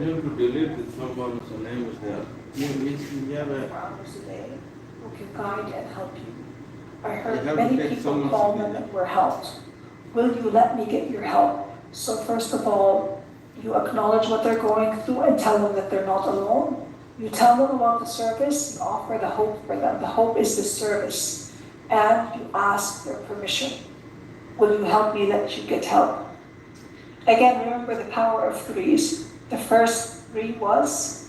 him to delete with someone's name is there. We have a, hours a day who can guide and help you. I You heard have to many take people someone's call them opinion. and were helped. Will you let me get your help? So first of all, you acknowledge what they're going through and tell them that they're not alone. You tell them about the service, you offer the hope for them. The hope is the service. And you ask their permission. Will you help me let you get help? Again, remember the power of threes. The first three was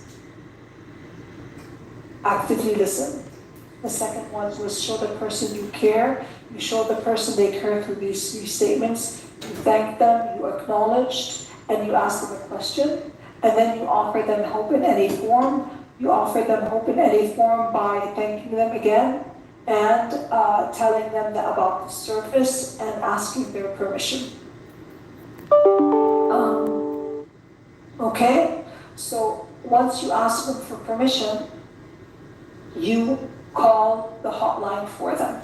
actively listen. The second one was show the person you care. You show the person they care through these three statements. You thank them, you acknowledged, and you ask them a question. And then you offer them hope in any form. You offer them hope in any form by thanking them again and telling them about the service and asking their permission. Okay? So once you ask them for permission, you call the hotline for them.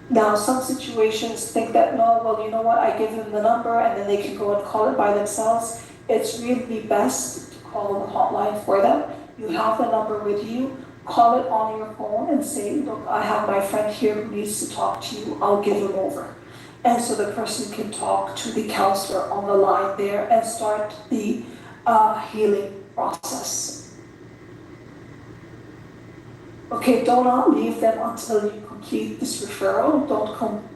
Now, some situations think that, no, well, you know what, I give them the number and then they can go and call it by themselves. It's really best to call the hotline for them. You have the number with you, call it on your phone and say, look, I have my friend here who needs to talk to you, I'll give him over. And so the person can talk to the counselor on the line there and start the healing process. Okay, do not leave them until you complete this referral.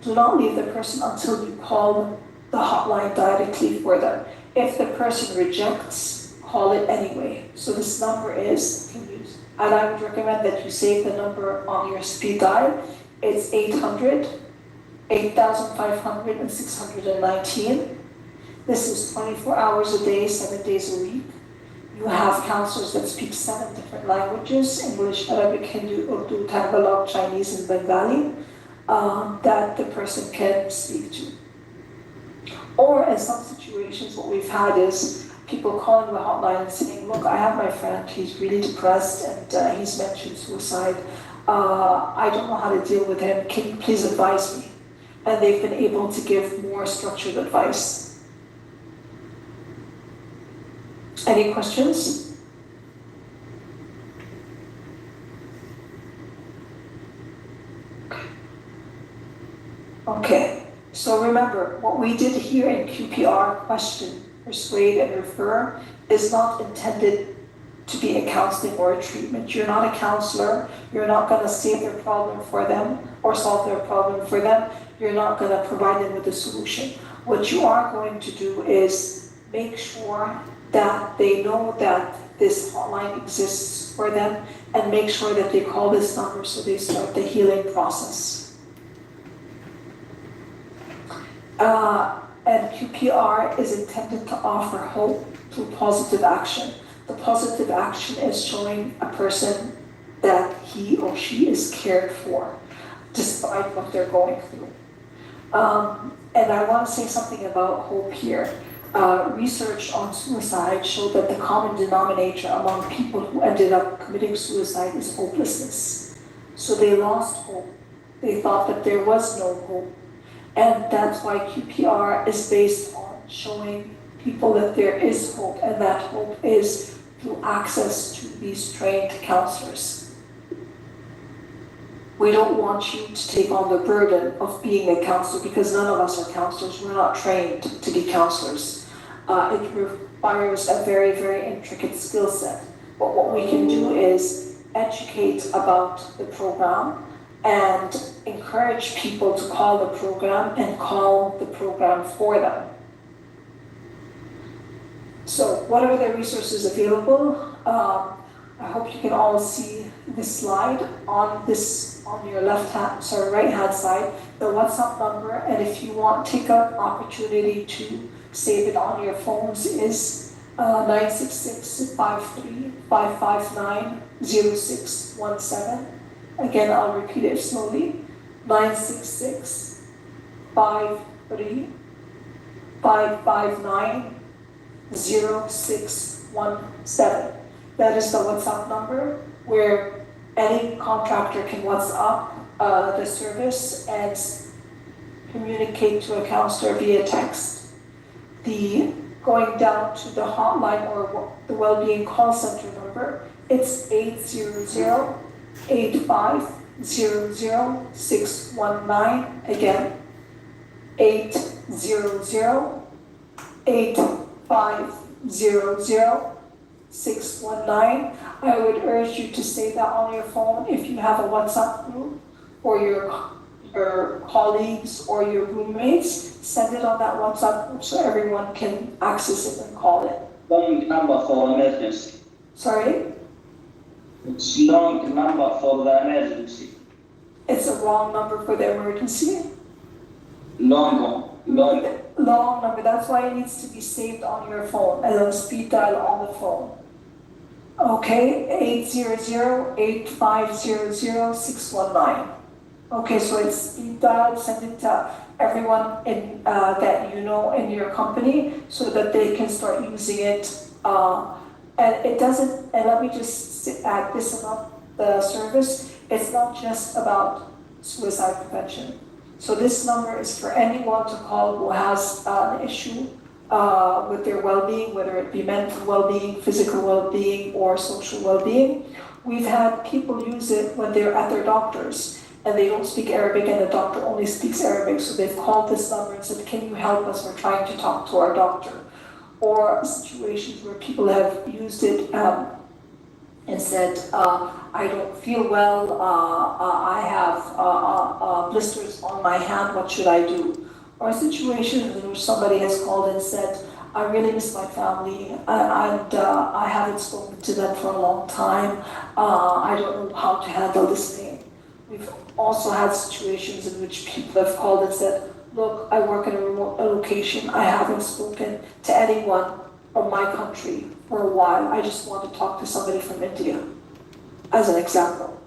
Do not leave the person until you call the hotline directly for them. If the person rejects, call it anyway. So this number is, and I would recommend that you save the number on your speed dial. It's 8,500 and 619. This is 24 hours a day, 7 days a week. You have counselors that speak 7 different languages, English, Arabic, Hindu, Urdu, Tagalog, Chinese, and Bengali, that the person can speak to. Or in some situations, what we've had is people calling the hotline and saying, look, I have my friend, he's really depressed and he's mentioned suicide. I don't know how to deal with him, can you please advise me? And they've been able to give more structured advice. Any questions? Okay, so remember, what we did here in QPR, question, persuade, and refer, is not intended to be a counseling or a treatment. You're not a counselor. You're not going to save their problem for them or solve their problem for them. You're not going to provide them with a solution. What you are going to do is make sure that they know that this hotline exists for them and make sure that they call this number so they start the healing process. And QPR is intended to offer hope through positive action. The positive action is showing a person that he or she is cared for, despite what they're going through. And I want to say something about hope here. Research on suicide showed that the common denominator among people who ended up committing suicide is hopelessness. So they lost hope. They thought that there was no hope. And that's why QPR is based on showing people that there is hope, and that hope is through access to these trained counselors. We don't want you to take on the burden of being a counselor because none of us are counselors. We're not trained to be counselors. It requires a very, very intricate skill set. But what we can do is educate about the program and encourage people to call the program and call the program for them. So what are the resources available? I hope you can all see this slide on your right hand side, the WhatsApp number, and if you want, take an opportunity to save it on your phones is 966-553-559-0617. Again, I'll repeat it slowly. 966-553-559-0617. That is the WhatsApp number where any contractor can WhatsApp the service and communicate to a counselor via text. The Going down to the hotline or the well-being call center number, it's 800-850-0619. Again, 800-850-0619. I would urge you to save that on your phone if you have a WhatsApp group or your colleagues or your roommates. Send it on that WhatsApp group so everyone can access it and call it. Long number for emergency. Sorry? It's long number for the emergency. It's a wrong number for the emergency. Long Number, that's why it needs to be saved on your phone as a speed dial on the phone. Okay, 800-850-0619. Okay, so it's speed dial, send it to everyone in, that you know in your company so that they can start using it. And it doesn't, and let me just add this about the service, it's not just about suicide prevention. So this number is for anyone to call who has an issue with their well-being, whether it be mental well-being, physical well-being, or social well-being. We've had people use it when they're at their doctors and they don't speak Arabic and the doctor only speaks Arabic. So they've called this number and said, can you help us? We're trying to talk to our doctor. Or situations where people have used it and said, I don't feel well, I have blisters on my hand, what should I do? Or situations in which somebody has called and said, I really miss my family and I haven't spoken to them for a long time. I don't know how to handle this thing. We've also had situations in which people have called and said, look, I work in a remote location. I haven't spoken to anyone from my country for a while. I just want to talk to somebody from India, as an example.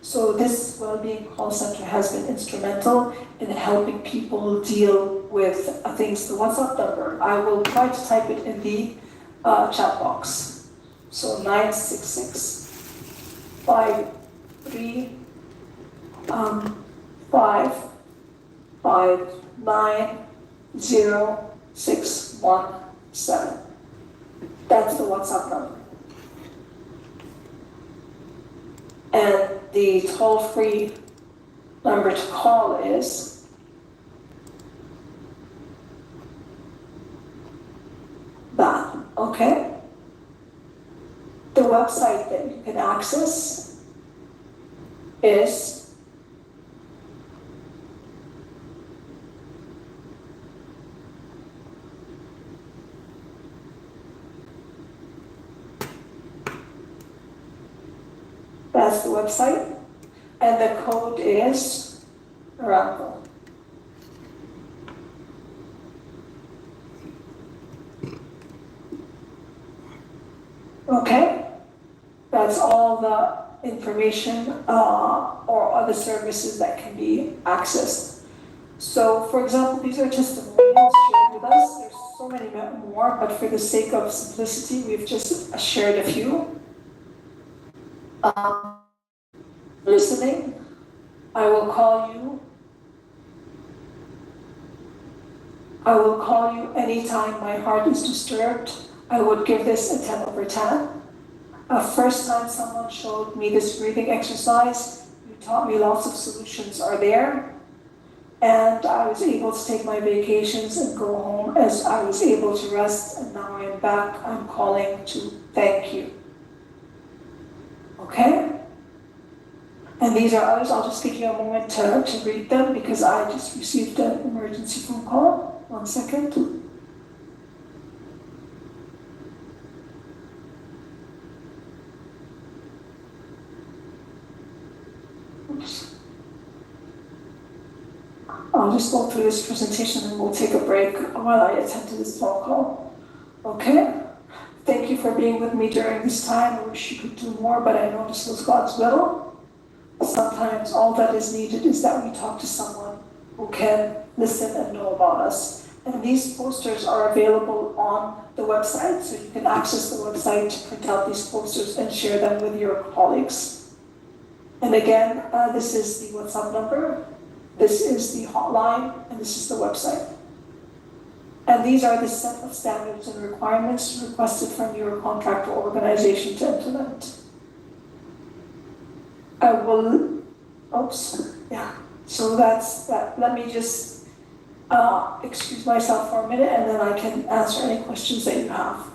So this well-being call center has been instrumental in helping people deal with things. The WhatsApp number, I will try to type it in the chat box. So 966 53 5590617. That's the WhatsApp number. And the toll-free number to call is that, okay? The website that you can access is that's the website, and the code is Aramco. Okay, that's all the information or other services that can be accessed. So, for example, these are testimonials shared with us. There's so many more, but for the sake of simplicity, we've just shared a few. Listening, I will call you. I will call you anytime my heart is disturbed. I would give this a 10 over 10. First time someone showed me this breathing exercise, you taught me lots of solutions are there. And I was able to take my vacations and go home as I was able to rest, and now I'm back. I'm calling to thank you. Okay? And these are others. I'll just give you a moment to read them because I just received an emergency phone call. 1 second. Oops. I'll just go through this presentation and we'll take a break while I attend to this phone call. Okay? Thank you for being with me during this time. I wish you could do more, but I know this was God's will. Sometimes all that is needed is that we talk to someone who can listen and know about us. And these posters are available on the website, so you can access the website to print out these posters and share them with your colleagues. And again, this is the WhatsApp number, this is the hotline, and this is the website. And these are the set of standards and requirements requested from your contractor organization to implement. I will, oops, yeah, so that's that. Let me just excuse myself for a minute and then I can answer any questions that you have.